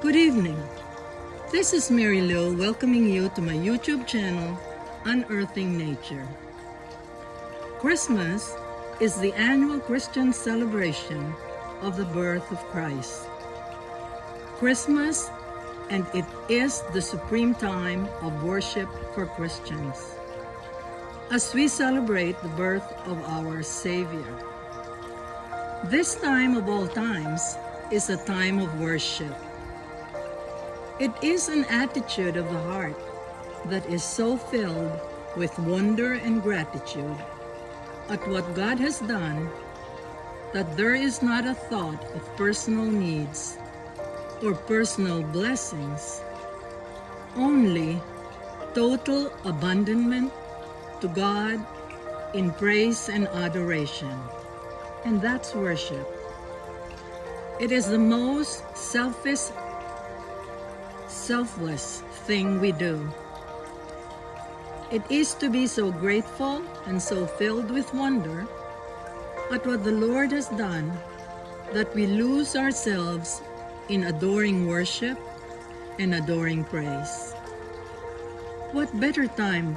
Good evening. This is Mary Lou welcoming you to my YouTube channel, Unearthing Nature. Christmas is the annual Christian celebration of the birth of Christ. Christmas, and it is the supreme time of worship for Christians, as we celebrate the birth of our Savior. This time of all times is a time of worship. It is an attitude of the heart that is so filled with wonder and gratitude at what God has done that there is not a thought of personal needs or personal blessings, only total abandonment to God in praise and adoration. And that's worship. It is the most selfless thing we do. It is to be so grateful and so filled with wonder at what the Lord has done that we lose ourselves in adoring worship and adoring praise. What better time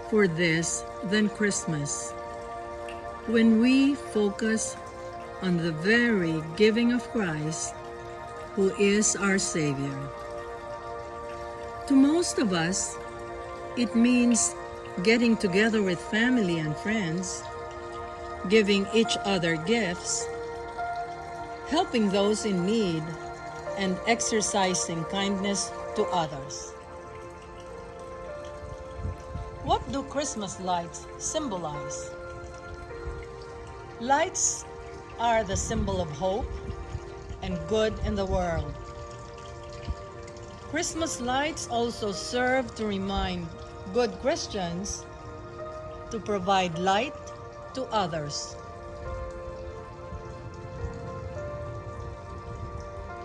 for this than Christmas, when we focus on the very giving of Christ, who is our Savior. To most of us, it means getting together with family and friends, giving each other gifts, helping those in need, and exercising kindness to others. What do Christmas lights symbolize? Lights are the symbol of hope and good in the world. Christmas lights also serve to remind good Christians to provide light to others.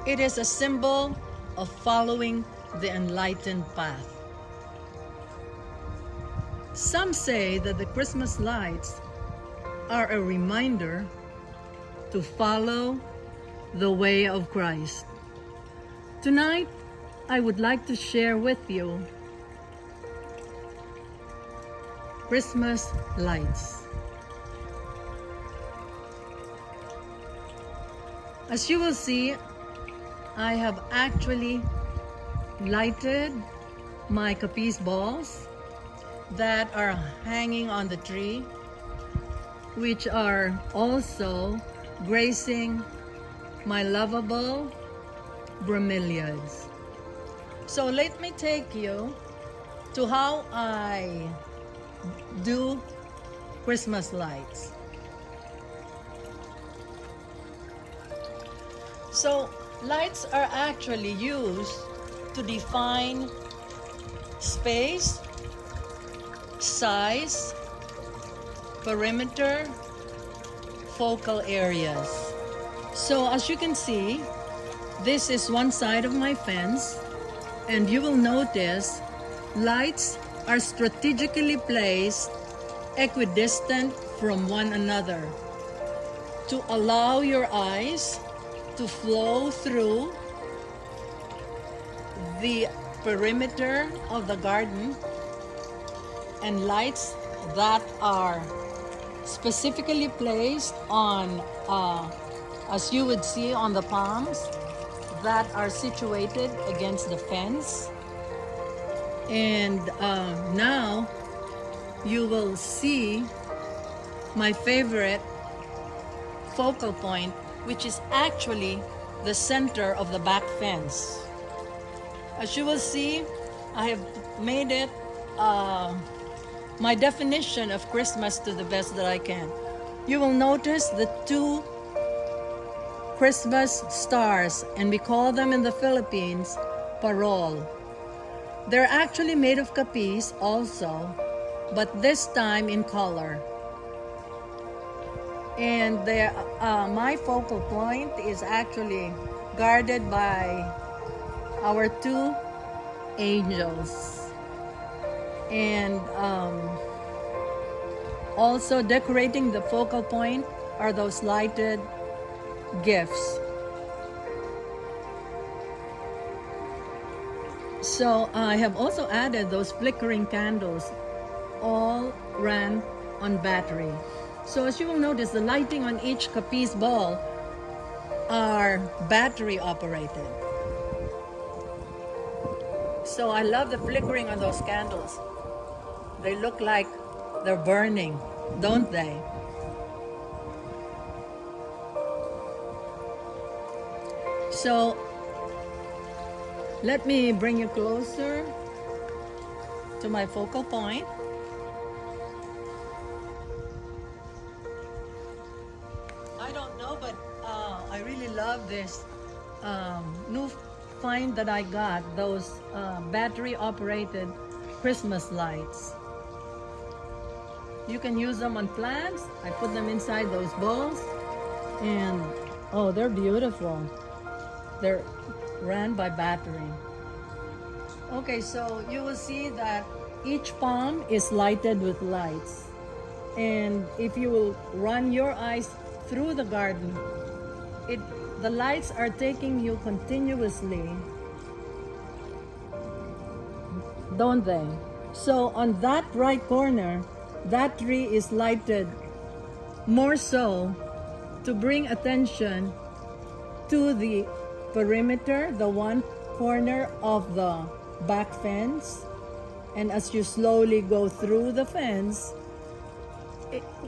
It is a symbol of following the enlightened path. Some say that the Christmas lights are a reminder to follow the way of Christ. Tonight, I would like to share with you Christmas lights. As you will see, I have actually lighted my capiz balls that are hanging on the tree, which are also gracing my lovable bromeliads. So let me take you to how I do Christmas lights. So lights are actually used to define space, size, perimeter, focal areas. So as you can see, this is one side of my fence, and you will notice lights are strategically placed equidistant from one another to allow your eyes to flow through the perimeter of the garden, and lights that are specifically placed on, as you would see on the palms, that are situated against the fence. And now you will see my favorite focal point, which is actually the center of the back fence. As you will see, I have made it my definition of Christmas to the best that I can. You will notice the two Christmas stars, and we call them in the Philippines parol. They're actually made of capiz also, but this time in color. And my focal point is actually guarded by our two angels. And also decorating the focal point are those lighted gifts. So I have also added those flickering candles, all ran on battery. So as you will notice, the lighting on each capiz ball are battery operated. So I love the flickering on those candles. They look like they're burning, don't they? So let me bring you closer to my focal point. I don't know, but I really love this new find that I got, those battery operated Christmas lights. You can use them on plants. I put them inside those bowls, and oh, they're beautiful. They're ran by battery. Okay, so you will see that each palm is lighted with lights. And if you will run your eyes through the garden, the lights are taking you continuously, don't they? So on that right corner, that tree is lighted more so to bring attention to the perimeter, the one corner of the back fence. And as you slowly go through the fence,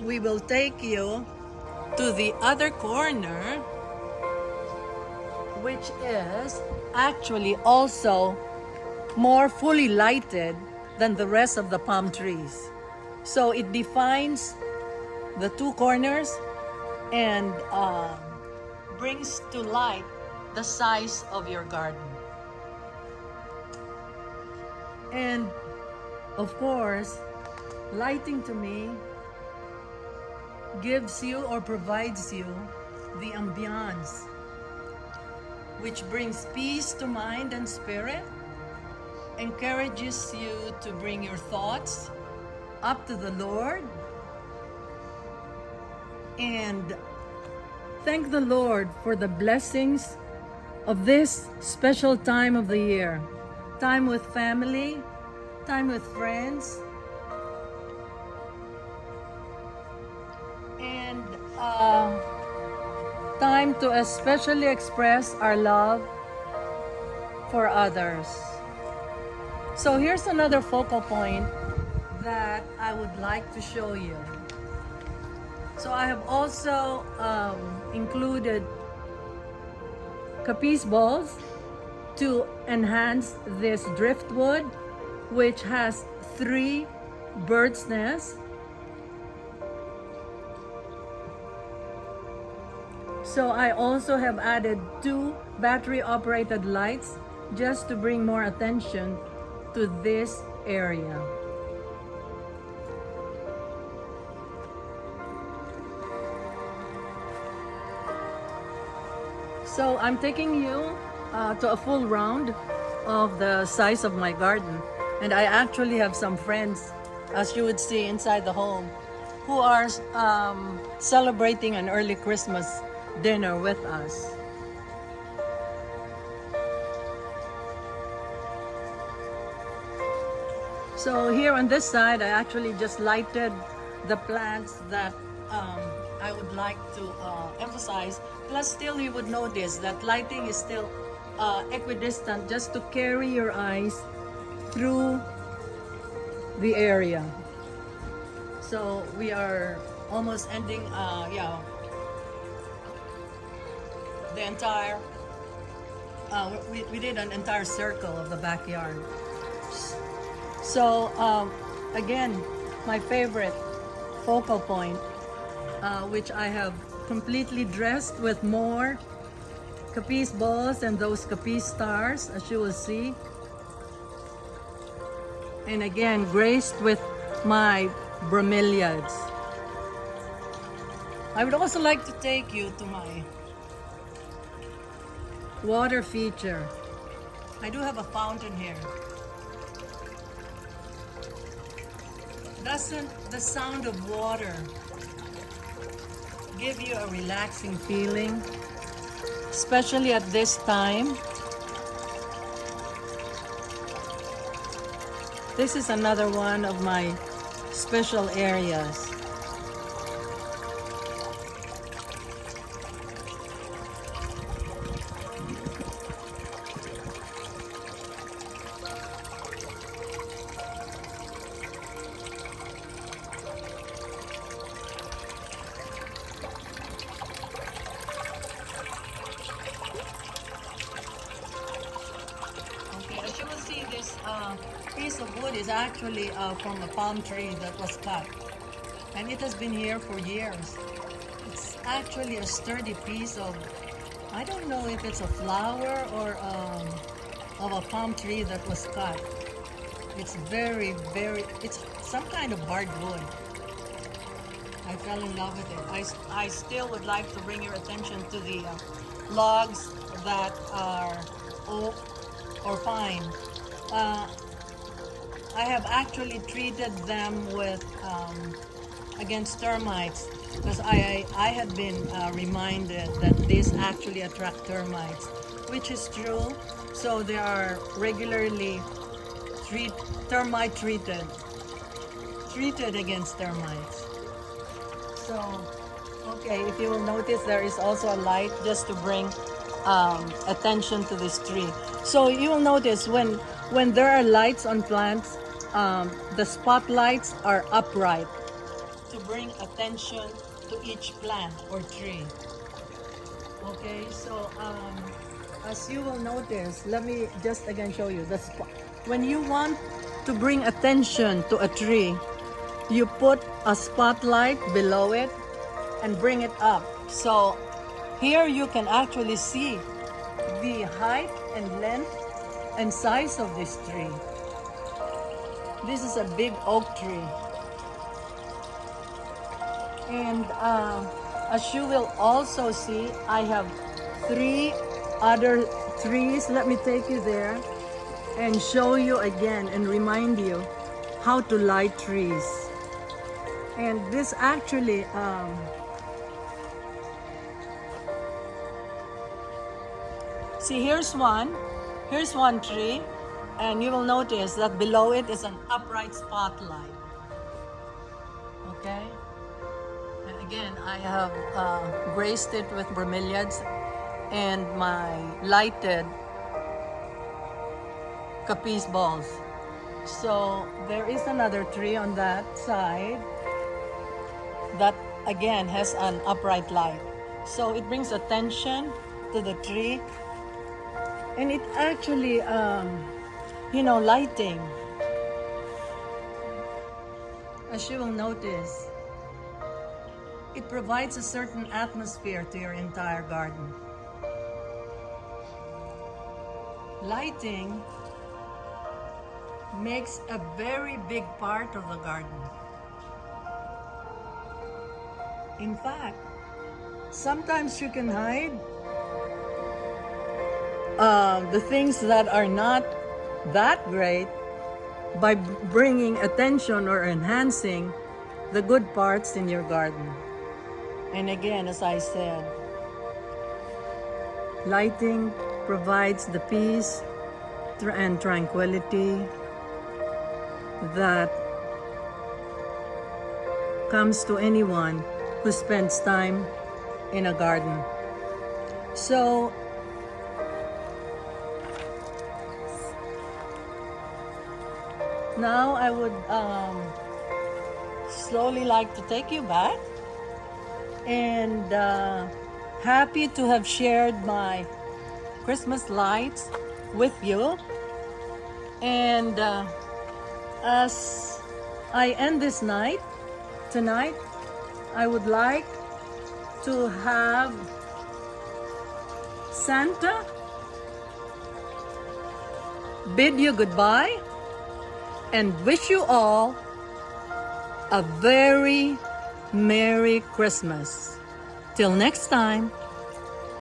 we will take you to the other corner, which is actually also more fully lighted than the rest of the palm trees. So it defines the two corners and brings to light the size of your garden. And of course, lighting to me gives you or provides you the ambiance, which brings peace to mind and spirit, encourages you to bring your thoughts up to the Lord, and thank the Lord for the blessings of this special time of the year. Time with family, time with friends, and time to especially express our love for others. So here's another focal point that I would like to show you. So I have also included capiz balls to enhance this driftwood, which has 3 birds' nests. So I also have added 2 battery-operated lights just to bring more attention to this area. So I'm taking you to a full round of the size of my garden. And I actually have some friends, as you would see inside the home, who are celebrating an early Christmas dinner with us. So here on this side, I actually just lighted the plants that I would like to emphasize. Plus, still you would notice that lighting is still equidistant, just to carry your eyes through the area. So we are almost ending, the entire, we did an entire circle of the backyard. So again, my favorite focal point, which I have completely dressed with more capiz balls and those capiz stars, as you will see. And again, graced with my bromeliads. I would also like to take you to my water feature. I do have a fountain here. Doesn't the sound of water give you a relaxing feeling, especially at this time? This is another one of my special areas. Okay, as you will see, this piece of wood is actually from a palm tree that was cut, and it has been here for years. It's actually a sturdy piece of, I don't know if it's a flower or of a palm tree that was cut. It's it's some kind of hardwood. I fell in love with it. I still would like to bring your attention to the logs that are oak or pine. I have actually treated them with against termites, because I had been reminded that these actually attract termites, which is true. So they are regularly termite treated against termites. So, okay, if you will notice, there is also a light just to bring attention to this tree. So you will notice when there are lights on plants, the spotlights are upright to bring attention to each plant or tree. Okay, so as you will notice, let me just again show you the spot. When you want to bring attention to a tree, you put a spotlight below it and bring it up. So here you can actually see the height and length and size of this tree. This is a big oak tree. And as you will also see, I have 3 other trees. Let me take you there and show you again and remind you how to light trees. And this actually see, here's one tree, and you will notice that below it is an upright spotlight. Okay, and again I have graced it with bromeliads and my lighted capiz balls. So there is another tree on that side that again has an upright light. So it brings attention to the tree, and it actually, lighting. As you will notice, it provides a certain atmosphere to your entire garden. Lighting makes a very big part of the garden. In fact, sometimes you can hide the things that are not that great by bringing attention or enhancing the good parts in your garden. And again, as I said, lighting provides the peace and tranquility that comes to anyone who spends time in a garden. So now I would slowly like to take you back, and happy to have shared my Christmas lights with you. And as I end this tonight, I would like to have Santa bid you goodbye and wish you all a very Merry Christmas. Till next time.